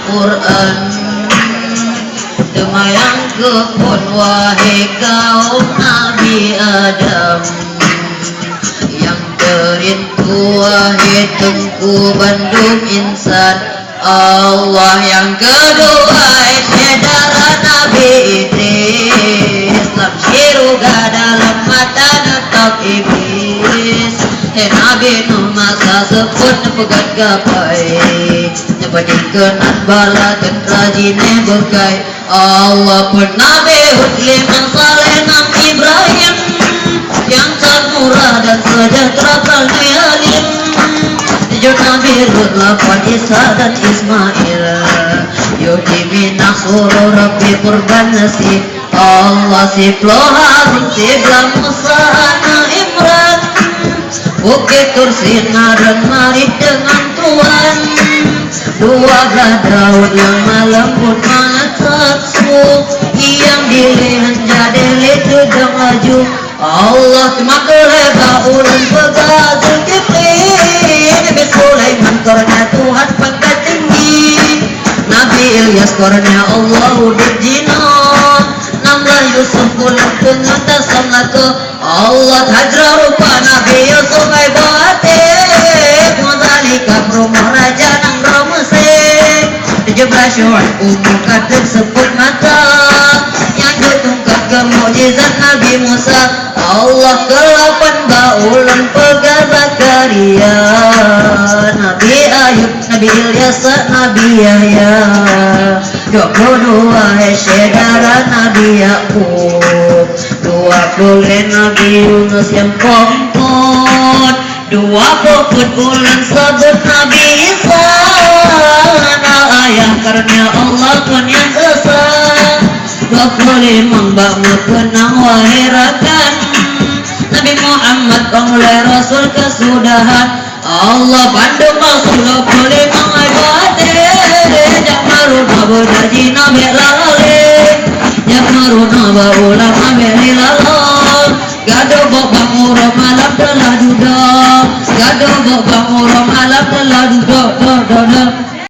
Quran. Demayang kepun wahai kaum Nabi Adam, yang terintu wahai tengku bandung insan Allah. Yang kedua saudara Nabi Idris, lamsyiruga dalam mata netap iblis. Nabi Nuh masa sepun pegat gapai, nyebadingkenan bala dan rajine bekai Allah. Pun Nabi Hud liman saleh Nabi Ibrahim, yang murah dan sejahtera kalni alim. Tujuh Nabi Lut, lapan Isa dan Ismail, Yudi minah suruh Rabbi kurban nasib Allah. Siploha sibla Musa anak Imran, Bukit Tursina dan Marif dengan Tuhan. Dua belah Daud yang lembut mangat suh, yang dilihat jadi litu dan maju Allah. Makeleba ulan pegang Zulkifli, Nabi Sulaiman karena Tuhan pangkat tinggi, Nabi Ilyas karena Allah udah jinak, Namlah Yusuf ulang pengatas sama ke Allah. Hajra rupa Nabi Yusuf ay batik, Mazalika rumah raja nang Mesir. 17 syu'an umur kadek seput mata, yang ditungkat ke mukjizat Nabi Musa Allah. Ke-8 baulan pegal Zakaria, Nabi Ayub, Nabi Ilyas, Nabi Yahya. 22 saudara Nabi Yakub, 20 Nabi Yunus yang kompot, 20 bulan sebut Nabi Isa. Ayah karena Allah pun yang esa, 25 mbak mengenang wahirakan Nabi Muhammad oleh Rasul kesudahan Allah. Bandung Rasul 25 ibadah, Jamaruna berdaji Nabi lalale, Jamaruna baulama beri lalal, Gado bok